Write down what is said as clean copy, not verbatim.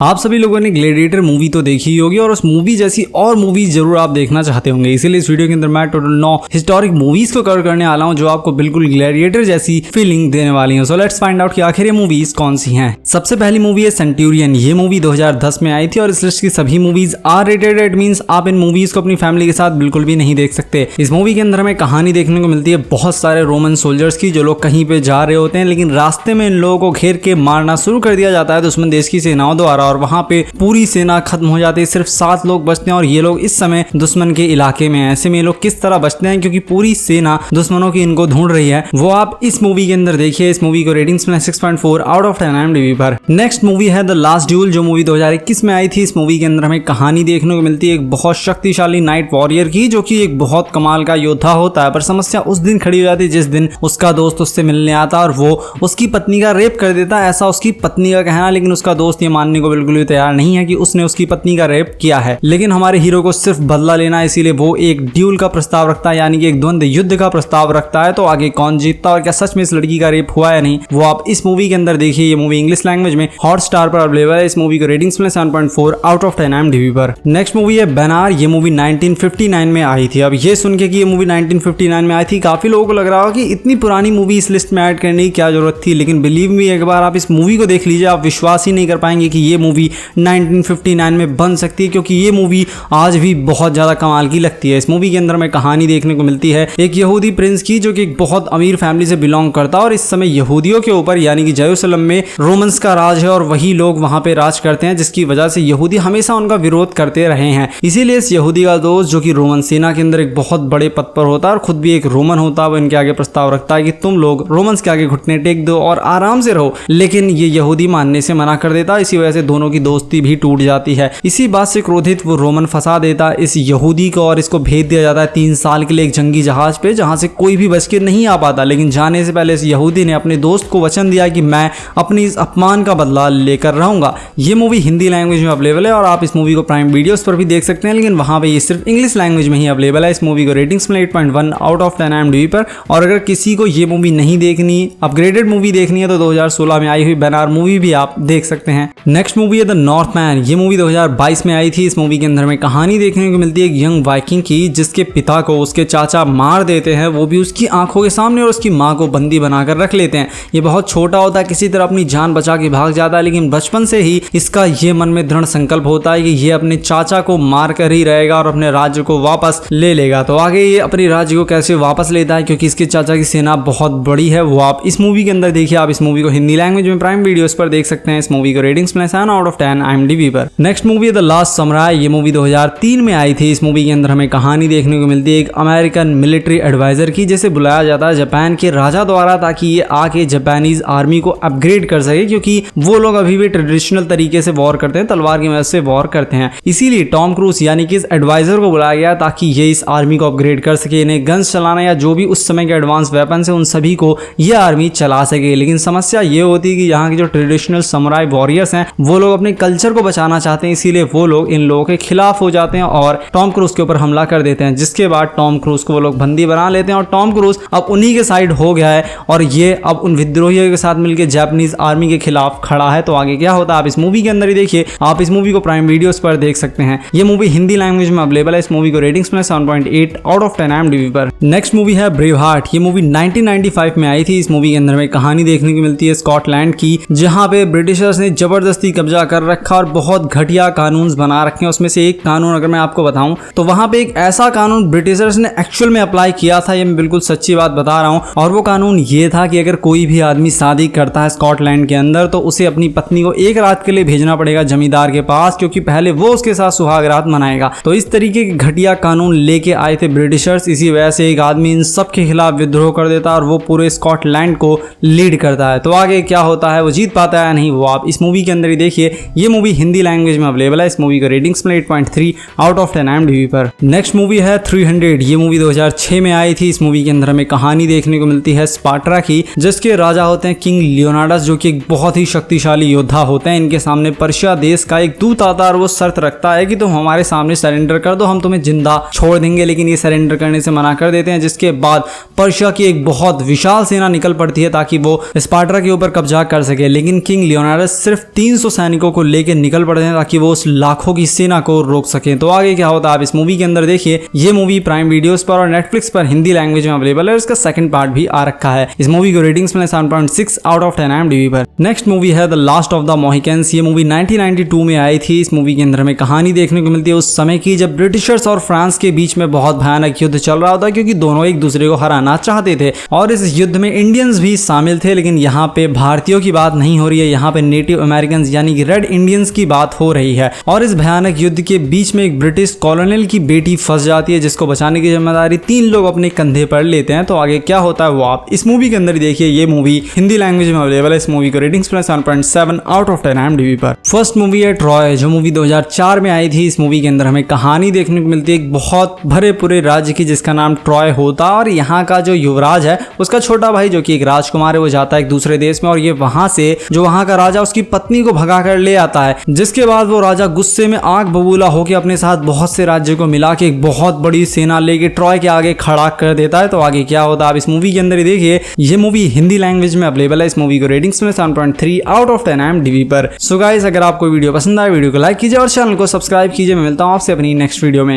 आप सभी लोगों ने ग्लैडिएटर मूवी तो देखी ही होगी और उस मूवी जैसी और मूवीज जरूर आप देखना चाहते होंगे। इसीलिए इस वीडियो के अंदर मैं टोटल 9 हिस्टोरिक मूवीज को कवर करने वाला हूं जो आपको बिल्कुल ग्लैडिएटर जैसी फीलिंग देने वाली हैं। सो लेट्स फाइंड आउट कि आखिर ये मूवीज कौन सी हैं। सबसे पहली मूवी है सेंटूरियन। ये मूवी 2010 में आई थी और इस लिस्ट की सभी movies R rated. It means आप इन मूवीज को अपनी फैमिली के साथ बिल्कुल भी नहीं देख सकते। इस मूवी के अंदर हमें कहानी देखने को मिलती है बहुत सारे रोमन सोल्जर्स की, जो लोग कहीं पे जा रहे होते हैं लेकिन रास्ते में इन लोगों को घेर के मारना शुरू कर दिया जाता है दुश्मन देश की सेनाओं द्वारा और वहां पे पूरी सेना खत्म हो जाती है। सिर्फ 7 लोग बचते हैं और ये लोग इस समय दुश्मन के इलाके में हैं। ऐसे में ये लोग किस तरह बचते हैं क्योंकि पूरी सेना दुश्मनों की इनको ढूंढ रही है, वो आप इस मूवी के अंदर देखिए। इस मूवी को रेटिंग्स में 6.4 आउट ऑफ 10 IMDb पर। नेक्स्ट मूवी है द लास्ट ड्यूल, जो मूवी 2021 में आई थी। इस मूवी के अंदर हमें कहानी देखने को मिलती है एक बहुत शक्तिशाली नाइट वॉरियर की, जो कि एक बहुत कमाल का योद्धा होता है। पर समस्या उस दिन खड़ी हो जाती है जिस दिन उसका दोस्त उससे मिलने आता और वो उसकी पत्नी का रेप कर देता है। ऐसा उसकी पत्नी का कहना, लेकिन उसका दोस्त ये मानने को बिल्कुल भी तैयार नहीं है कि उसने उसकी पत्नी का रेप किया है। लेकिन हमारे हीरो को सिर्फ बदला लेना है, इसीलिए वो एक ड्यूल का प्रस्ताव रखता है, यानी कि एक द्वंद्व युद्ध का प्रस्ताव रखता है। तो आगे कौन जीतता और क्या सच में इस लड़की का रेप हुआ या नहीं, वो आप इस मूवी के अंदर देखिए। ये मूवी इंग्लिश लैंग्वेज में हॉटस्टार पर अवेलेबल है। इस मूवी को रेटिंग्स में 7.4 आउट ऑफ 10 IMDb पर। नेक्स्ट मूवी है बेनार। ये मूवी 1959 में आई थी। अब ये सुन के कि ये मूवी 1959 में आई थी, काफी लोगों को लग रहा होगा कि इतनी पुरानी मूवी इस लिस्ट में ऐड करने की क्या जरूरत थी, लेकिन बिलीव मी, एक बार आप इस मूवी को देख लीजिए, आप विश्वास ही नहीं कर पाएंगे कि ये मूवी 1959 में बन सकती है, क्योंकि ये मूवी आज भी बहुत ज्यादा कमाल की लगती है। इस मूवी के अंदर हमें कहानी देखने को मिलती है एक यहूदी प्रिंस की, जो कि एक बहुत अमीर फैमिली से बिलोंग करता है और इस समय यहूदियों के ऊपर यानी कि जेरूसलम में रोमन्स का राज है और वही लोग वहां पे राज करते हैं, जिसकी वजह से यहूदी हमेशा उनका विरोध करते रहे हैं। इसीलिए इस यहूदी का दोस्त, जो कि रोमन सेना के अंदर एक बहुत बड़े पद पर होता है और खुद भी एक रोमन होता है, वो इनके आगे प्रस्ताव रखता है कि तुम लोग रोमन्स के आगे घुटने टेक दो और आराम से रहो। लेकिन ये यहूदी मानने से मना कर देता है। इसी वजह से दोनों की दोस्ती भी टूट जाती है। इसी बात से क्रोधित वो रोमन फंसा देता इस यहूदी को और इसको भेज दिया जाता है 3 साल के लिए एक जंगी जहाज पे, जहां से कोई भी बच के नहीं आ पाता। लेकिन जाने से पहले इस यहूदी ने अपने दोस्त को वचन दिया कि मैं अपनी इस अपमान का बदला लेकर रहूंगा। ये मूवी हिंदी लैंग्वेज में अवेलेबल है और आप इस मूवी को प्राइम वीडियोस पर भी देख सकते हैं, लेकिन वहां पे ये सिर्फ इंग्लिश लैंग्वेज में ही अवेलेबल है। इस मूवी को रेटिंग्स में 8.1 आउट ऑफ 10 IMDb पर। और अगर किसी को ये मूवी नहीं देखनी, अपग्रेडेड मूवी देखनी है, तो 2016 में आई हुई बेनार मूवी भी आप देख सकते हैं। नेक्स्ट मूवी है द नॉर्थमैन। ये मूवी 2022 में आई थी। इस मूवी के अंदर हमें कहानी देखने को मिलती है एक यंग वाइकिंग की, जिसके पिता को उसके चाचा मार देते हैं, वो भी उसकी आंखों के सामने, और उसकी मां को बंदी बनाकर रख लेते हैं। ये बहुत छोटा होता है, किसी तरह अपनी जान बचा के भाग जाता है, लेकिन बचपन से ही इसका ये मन में दृढ़ संकल्प होता है कि ये अपने चाचा को मार कर ही रहेगा और अपने राज्य को वापस ले लेगा। तो आगे ये अपने राज्य को कैसे वापस लेता है, क्योंकि इसके चाचा की सेना बहुत बड़ी है, वो आप इस मूवी के अंदर देखिए। आप इस मूवी को हिंदी लैंग्वेज में प्राइम वीडियोस पर देख सकते हैं। इस मूवी को रेटिंग्स में 7 आउट ऑफ 10 IMDb पर। नेक्स्ट मूवी है द लास्ट समुराई। ये मूवी 2003 में आई थी। इस मूवी के अंदर हमें कहानी देखने को मिलती है एक अमेरिकन मिलिट्री एडवाइजर की, जिसे बुलाया जाता है जापान के राजा द्वारा, ताकि ये आके जापानीज आर्मी को अपग्रेड कर सके, क्योंकि वो लोग अभी भी ट्रेडिशनल तरीके से वॉर करते हैं, तलवार की मदद से वॉर करते हैं। इसीलिए टॉम क्रूज यानी कि इस एडवाइजर को बुलाया गया ताकि ये इस आर्मी को अपग्रेड कर सके, इन्हें गन्स चलाना या जो भी उस समय के एडवांस वेपन है उन सभी को ये आर्मी चला सके। लेकिन समस्या ये होती है कि यहाँ के जो ट्रेडिशनल समुराई वॉरियर्स हैं वो लोग अपने कल्चर को बचाना चाहते हैं, इसीलिए वो लोग इन लोगों के खिलाफ हो जाते हैं और टॉम क्रूज के ऊपर हमला कर देते हैं, जिसके बाद टॉम क्रूज को वो लोग बंदी बना लेते हैं और टॉम क्रूज अब उन्हीं के साइड हो गया है और ये अब उन विद्रोहियों के साथ मिलकर जापानीज आर्मी के खिलाफ खड़ा है। तो आगे क्या होता है आप इस मूवी के अंदर ही देखिए। आप इस मूवी को प्राइम वीडियोस पर देख सकते हैं। ये मूवी हिंदी लैंग्वेज में अवेलेबल है। इस मूवी को रेटिंग्स में 7.8 आउट ऑफ 10 IMDb पर। नेक्स्ट मूवी है ब्रेवहार्ट। ये मूवी 1995 में आई थी। इस मूवी के अंदर हमें कहानी देखने को मिलती है स्कॉटलैंड की, जहां पे ब्रिटिशर्स ने जबरदस्ती कब्जा कर रखा और बहुत घटिया कानून बना रखे हैं। उसमें से एक कानून अगर मैं आपको बताऊं तो वहां पे एक ऐसा कानून ब्रिटिशर्स ने एक्चुअल में अप्लाई किया था, ये मैं बिल्कुल सच्ची बात बता रहा हूं। और वो कानून ये था कि अगर कोई भी आदमी शादी करता है स्कॉटलैंड के अंदर, तो उसे अपनी पत्नी को एक रात के लिए भेजना पड़ेगा जमींदार के पास, क्योंकि पहले वो उसके साथ सुहाग रात मनाएगा। तो इस तरीके के घटिया कानून लेके आए थे ब्रिटिशर्स। इसी वजह से एक आदमी इन सब के खिलाफ विद्रोह कर देता है और वो पूरे स्कॉटलैंड को लीड करता है। तो आगे क्या होता है, वो जीत पाता है या नहीं, वो आप इस मूवी के अंदर ही देखिए। ये मूवी हिंदी लैंग्वेज में अवेलेबल है। इस मूवी का रेटिंग्स में 8.3 आउट ऑफ 10 IMDb पर। नेक्स्ट मूवी है 300। ये मूवी 2006 में आई थी। इस मूवी के अंदर हमें कहानी देखने को मिलती है स्पार्टा की, जिसके राजा होते हैं किंग लियोनार्डस, जो कि एक बहुत ही शक्तिशाली योद्धा होते हैं। इनके सामने पर्शिया देश का एक दूत आता है और वो शर्त रखता है कि तुम हमारे सामने सरेंडर कर दो, हम तुम्हें जिंदा छोड़ देंगे। लेकिन ये सरेंडर करने से मना कर देते हैं, जिसके बाद पर्शिया की एक बहुत विशाल सेना निकल पड़ती है ताकि वो स्पार्टा के ऊपर कब्जा कर सके। लेकिन किंग लियोनार्डस सिर्फ 300 सैनिकों को लेकर निकल पड़ते हैं ताकि वो उस लाखों की सेना को रोक सकें। तो आगे क्या होता है आप इस मूवी के अंदर देखिए। ये मूवी प्राइम वीडियोस पर और नेटफ्लिक्स पर हिंदी लैंग्वेज में अवेलेबल है। इसका सेकंड पार्ट भी आ रखा है। इस मूवी को रेटिंग्स में 7.6 आउट ऑफ 10 IMDb पर। नेक्स्ट मूवी है द लास्ट ऑफ द मोहिकन्स। ये मूवी 1992 में आई थी। इस मूवी के अंदर हमें कहानी देखने को मिलती है उस समय की जब ब्रिटिशर्स और फ्रांस के बीच में बहुत भयानक युद्ध चल रहा होता क्योंकि दोनों एक दूसरे को हराना चाहते थे और इस युद्ध में इंडियंस भी शामिल थे। लेकिन यहाँ पे भारतीयों की बात नहीं हो रही है, यहाँ पे नेटिव अमेरिकन यानी कि रेड इंडियंस की बात हो रही है। और इस भयानक युद्ध के बीच में एक ब्रिटिश कॉलोनियल की बेटी फंस जाती है जिसको बचाने की जिम्मेदारी 3 लोग अपने कंधे पर लेते हैं। तो आगे क्या होता है वो आप इस मूवी के अंदर ही देखिए। ये मूवी हिंदी लैंग्वेज में अवेलेबल है। इस मूवी को रेटिंग्स 7.7 आउट ऑफ 10 IMDb पर। फर्स्ट मूवी है ट्रॉय, जो मूवी 2004 में आई थी। इस मूवी के अंदर हमें कहानी देखने को मिलती है एक बहुत भरे पूरे राज्य की जिसका नाम ट्रॉय होता है और यहाँ का जो युवराज है उसका छोटा भाई जो कि एक राजकुमार है वो जाता है एक दूसरे देश में और ये वहां से जो वहां का राजा उसकी पत्नी को भगा कर ले आता है। जिसके बाद वो राजा गुस्से में आग बबूला होकर अपने साथ बहुत से राज्यों को मिला के एक बहुत बड़ी सेना लेके ट्रॉय के आगे खड़ा कर देता है। तो आगे क्या होता है आप इस मूवी के अंदर ही देखिए। ये मूवी हिंदी लैंग्वेज में अवेलेबल है। इस मूवी को रेटिंग्स में 7.3 आउट ऑफ 10 IMDb पर। सो गाइस अगर आपको वीडियो पसंद आए वीडियो को लाइक कीजिए और चैनल को सब्सक्राइब कीजिए। मैं मिलता हूँ आपसे अपनी नेक्स्ट वीडियो में।